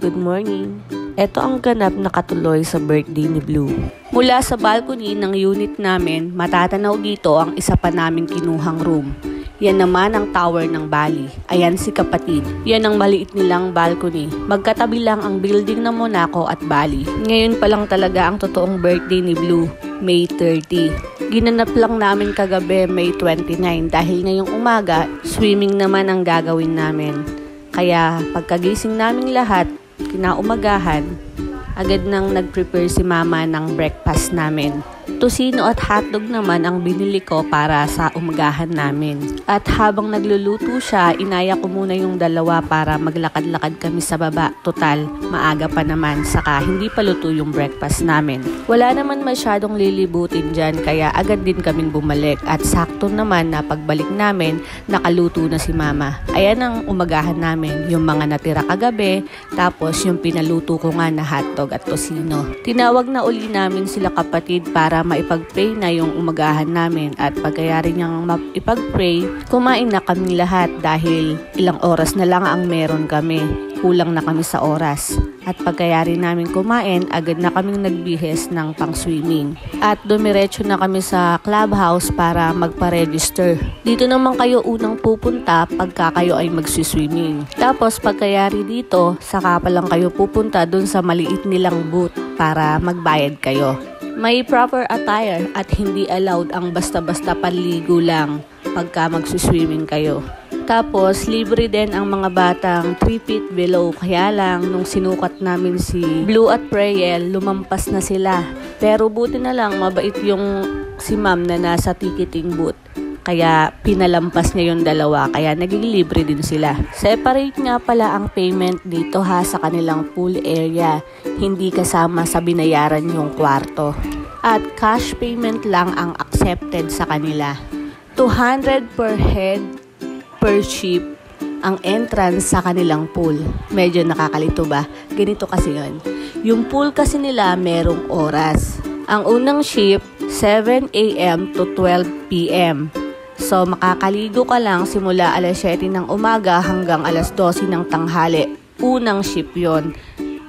Good morning! Ito ang ganap na katuloy sa birthday ni Blue. Mula sa balcony ng unit namin, matatanaw dito ang isa pa naming kinuhang room. Yan naman ang tower ng Bali. Ayan si kapatid. Yan ang maliit nilang balcony. Magkatabi lang ang building ng Monaco at Bali. Ngayon pa lang talaga ang totoong birthday ni Blue, May 30. Ginanap lang namin kagabi May 29 dahil ngayong umaga, swimming naman ang gagawin namin. Kaya pagkagising naming lahat, kinaumagahan, agad nang nag-prepare si mama ng breakfast namin. Tosino at hotdog naman ang binili ko para sa umagahan namin. At habang nagluluto siya, inaya ko muna yung dalawa para maglakad-lakad kami sa baba. Total, maaga pa naman, saka hindi pa luto yung breakfast namin. Wala naman masyadong lilibutin dyan, kaya agad din kaming bumalik. At sakto naman na pagbalik namin, nakaluto na si mama. Ayan ang umagahan namin, yung mga natira kagabi, tapos yung pinaluto ko nga na hotdog at tosino. Tinawag na uli namin sila kapatid para maipag-pray na yung umagahan namin at pagkayari niyang ipag-pray, kumain na kami lahat dahil ilang oras na lang ang meron kami. Kulang na kami sa oras. At pagkayari namin kumain, agad na kaming nagbihes ng pang-swimming. At dumiretso na kami sa clubhouse para magpa-register. Dito naman kayo unang pupunta pagka kayo ay mag-swimming. Tapos pagkayari dito, saka pa lang kayo pupunta dun sa maliit nilang booth para magbayad kayo. May proper attire at hindi allowed ang basta-basta panligo lang pagka magsuswimming kayo. Tapos, libre din ang mga batang 3 feet below. Kaya lang, nung sinukat namin si Blue at Prayel, lumampas na sila. Pero buti na lang, mabait yung si ma'am na nasa ticketing booth. Kaya pinalampas niya yung dalawa, kaya naging libre din sila. Separate nga pala ang payment dito sa kanilang pool area. Hindi kasama sa binayaran yung kwarto. At cash payment lang ang accepted sa kanila. 200 per head per ship ang entrance sa kanilang pool. Medyo nakakalito ba? Ganito kasi yun. Yung pool kasi nila merong oras. Ang unang ship, 7 a.m. to 12 p.m. So, makakaligo ka lang simula alas 7 ng umaga hanggang alas 12 ng tanghali. Unang ship yon.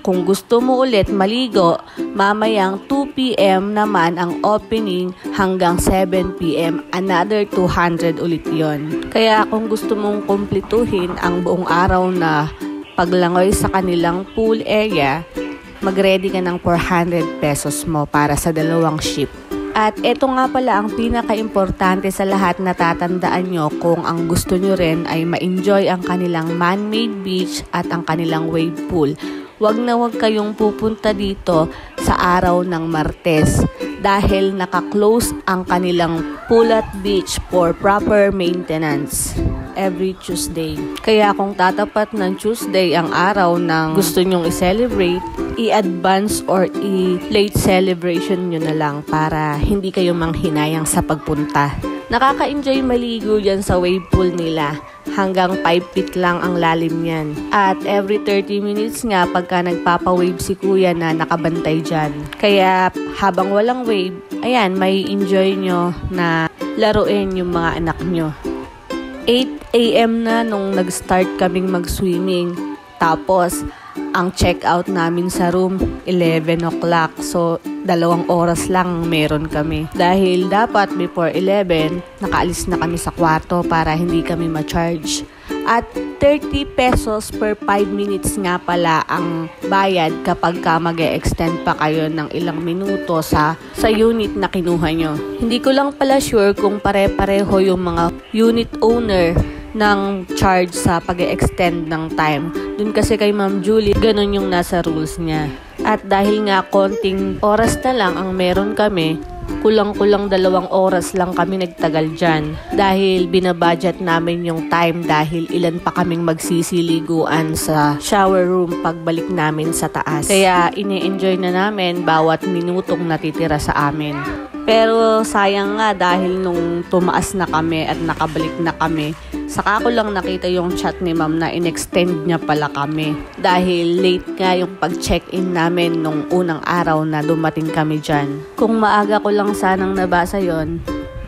Kung gusto mo ulit maligo, mamayang 2 p.m. naman ang opening hanggang 7 p.m. Another 200 ulit yon. Kaya kung gusto mong kumpletuhin ang buong araw na paglangoy sa kanilang pool area, mag-ready ka ng 400 pesos mo para sa dalawang ship. At ito nga pala ang pinaka-importante sa lahat na tatandaan nyo kung ang gusto nyo rin ay ma-enjoy ang kanilang man-made beach at ang kanilang wave pool. Wag na wag kayong pupunta dito sa araw ng Martes dahil naka-close ang kanilang pool at beach for proper maintenance every Tuesday. Kaya kung tatapat ng Tuesday ang araw ng gusto nyong i-celebrate, i-advance or i-late celebration nyo na lang para hindi kayo manghinayang sa pagpunta. Nakaka-enjoy maligo yan sa wave pool nila. Hanggang 5 feet lang ang lalim niyan. At every 30 minutes nga pagka nagpapa-wave si kuya na nakabantay dyan. Kaya habang walang wave, ayan, may enjoy nyo na laruin yung mga anak nyo. 8 a.m. na nung nag-start kaming mag-swimming. Tapos, ang check-out namin sa room, 11 o'clock. So, 2 oras lang meron kami. Dahil dapat before 11, nakaalis na kami sa kwarto para hindi kami ma-charge. At 30 pesos per 5 minutes nga pala ang bayad kapag ka mag-e-extend pa kayo ng ilang minuto sa unit na kinuha nyo. Hindi ko lang pala sure kung pare-pareho yung mga unit owner ng charge sa pag-e-extend ng time. Dun kasi kay Ma'am Julie, ganun yung nasa rules niya. At dahil nga konting oras na lang ang meron kami, kulang-kulang 2 oras lang kami nagtagal dyan. Dahil binabudget namin yung time dahil ilan pa kaming magsisiliguan sa shower room pagbalik namin sa taas. Kaya ini-enjoy na namin bawat minutong natitira sa amin. Pero sayang nga dahil nung tumaas na kami at nakabalik na kami, saka ko lang nakita yung chat ni ma'am na in-extend niya pala kami. Dahil late nga yung pag-check-in namin nung unang araw na dumating kami dyan. Kung maaga ko lang sanang nabasa yon,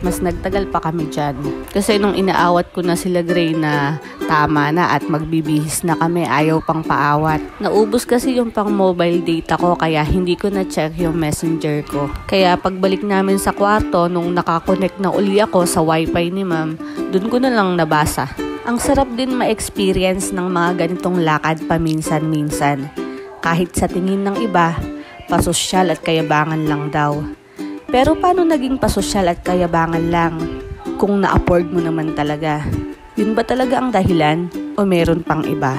mas nagtagal pa kami dyan. Kasi nung inaawat ko na sila Gray na tama na at magbibihis na kami, ayaw pang paawat. Naubos kasi yung pang mobile data ko kaya hindi ko na-check yung messenger ko. Kaya pagbalik namin sa kwarto nung nakakonect na uli ako sa wifi ni ma'am, dun ko na lang nabasa. Ang sarap din ma-experience ng mga ganitong lakad paminsan-minsan. Kahit sa tingin ng iba, pasosyal at kayabangan lang daw. Pero paano naging pasosyal at kayabangan lang kung na-afford mo naman talaga? Yun ba talaga ang dahilan o meron pang iba?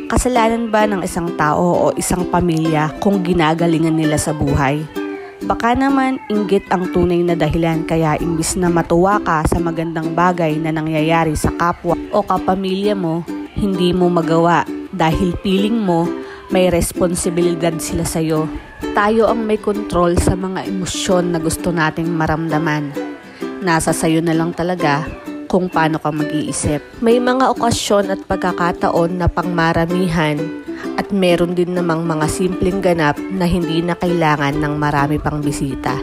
Kasalanan ba ng isang tao o isang pamilya kung ginagalingan nila sa buhay? Baka naman inggit ang tunay na dahilan kaya imbis na matuwa ka sa magandang bagay na nangyayari sa kapwa o kapamilya mo, hindi mo magawa dahil feeling mo may responsibilidad sila sa'yo. Tayo ang may control sa mga emosyon na gusto nating maramdaman. Nasa sayo na lang talaga kung paano ka mag-iisip. May mga okasyon at pagkakataon na pangmaramihan at meron din namang mga simpleng ganap na hindi na kailangan ng marami pang bisita.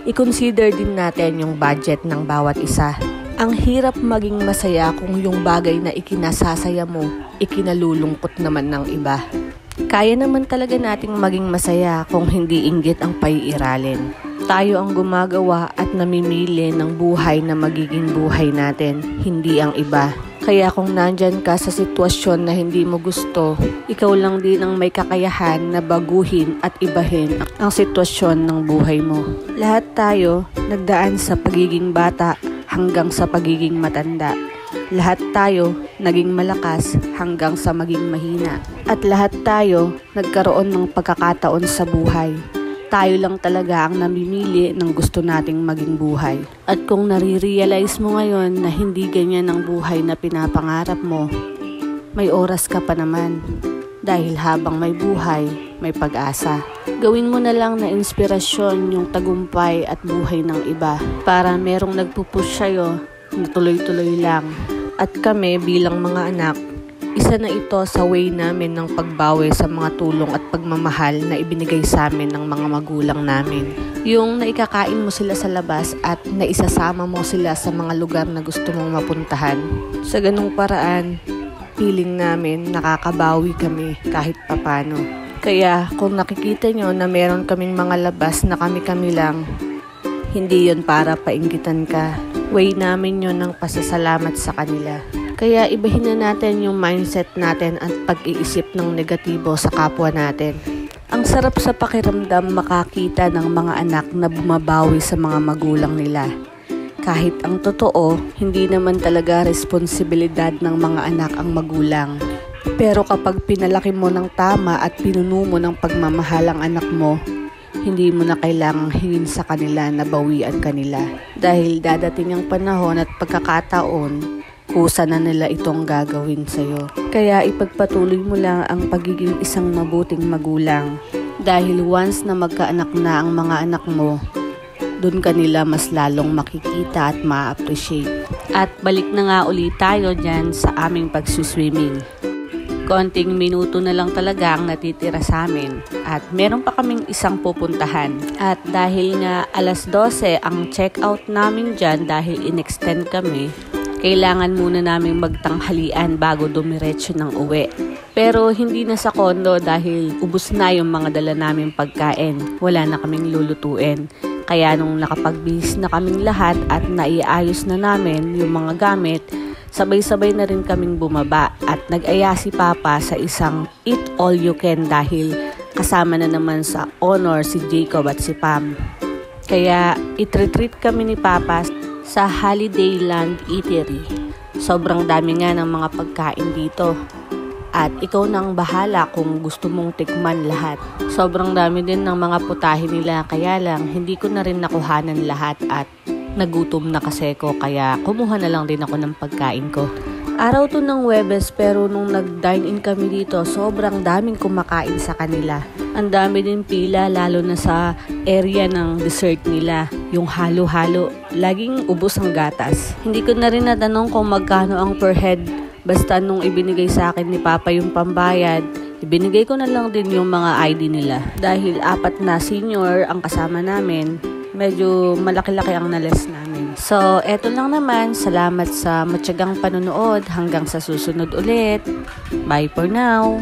I-consider din natin yung budget ng bawat isa. Ang hirap maging masaya kung yung bagay na ikinasasaya mo, ikinalulungkot naman ng iba. Kaya naman talaga nating maging masaya kung hindi inggit ang paiiralin. Tayo ang gumagawa at namimili ng buhay na magiging buhay natin, hindi ang iba. Kaya kung nandyan ka sa sitwasyon na hindi mo gusto, ikaw lang din ang may kakayahan na baguhin at ibahin ang sitwasyon ng buhay mo. Lahat tayo nagdaan sa pagiging bata hanggang sa pagiging matanda. Lahat tayo naging malakas hanggang sa maging mahina. At lahat tayo nagkaroon ng pagkakataon sa buhay. Tayo lang talaga ang namimili ng gusto nating maging buhay. At kung nare-realize mo ngayon na hindi ganyan ang buhay na pinapangarap mo, may oras ka pa naman. Dahil habang may buhay, may pag-asa. Gawin mo na lang na inspirasyon yung tagumpay at buhay ng iba para merong nagpupush sa'yo na tuloy-tuloy lang. At kami bilang mga anak, isa na ito sa way namin ng pagbawi sa mga tulong at pagmamahal na ibinigay sa amin ng mga magulang namin. Yung naikakain mo sila sa labas at naisasama mo sila sa mga lugar na gusto mong mapuntahan. Sa ganung paraan, feeling namin nakakabawi kami kahit papano. Kaya kung nakikita nyo na meron kaming mga labas na kami-kami lang, hindi yon para painggitan ka. Way namin yon ng pasasalamat sa kanila. Kaya ibahin na natin yung mindset natin at pag-iisip ng negatibo sa kapwa natin. Ang sarap sa pakiramdam makakita ng mga anak na bumabawi sa mga magulang nila. Kahit ang totoo, hindi naman talaga responsibilidad ng mga anak ang magulang. Pero kapag pinalaki mo ng tama at pinuno mo ng pagmamahal ang anak mo, hindi mo na kailangang hingin sa kanila na bawian kanila. Dahil dadating ang panahon at pagkakataon, kusa na nila itong gagawin sa'yo. Kaya ipagpatuloy mo lang ang pagiging isang mabuting magulang. Dahil once na magkaanak na ang mga anak mo, dun kanila mas lalong makikita at ma-appreciate. At balik na nga ulit tayo dyan sa aming pagsuswimming. Konting minuto na lang talaga ang natitira sa amin at meron pa kaming isang pupuntahan. At dahil nga alas 12 ang check-out namin dyan dahil in-extend kami, kailangan muna namin magtanghalian bago dumiretso ng uwi. Pero hindi na sa kondo dahil ubos na yung mga dala naming pagkain. Wala na kaming lulutuin. Kaya nung nakapagbihis na kaming lahat at naiayos na namin yung mga gamit, sabay-sabay na rin kaming bumaba at nag-aya si Papa sa isang eat all you can dahil kasama na naman sa honor si Jacob at si Pam. Kaya itretreat kami ni Papa sa Holiday Land Eatery. Sobrang dami nga ng mga pagkain dito. At ikaw nang bahala kung gusto mong tikman lahat. Sobrang dami din ng mga putahe nila kaya lang hindi ko na rin nakuhanan lahat at nagutom na kasi ko kaya kumuha na lang din ako ng pagkain ko. Araw to ng Huwebes pero nung nag-dine in kami dito sobrang daming kumakain sa kanila. Ang dami din pila lalo na sa area ng dessert nila. Yung halo-halo, laging ubos ang gatas. Hindi ko na rin natanong kung magkano ang per head. Basta nung ibinigay sa akin ni Papa yung pambayad, ibinigay ko na lang din yung mga ID nila. Dahil 4 na senior ang kasama namin, medyo malaki-laki ang nalas namin. So, eto lang naman. Salamat sa matyagang panonood. Hanggang sa susunod ulit. Bye for now!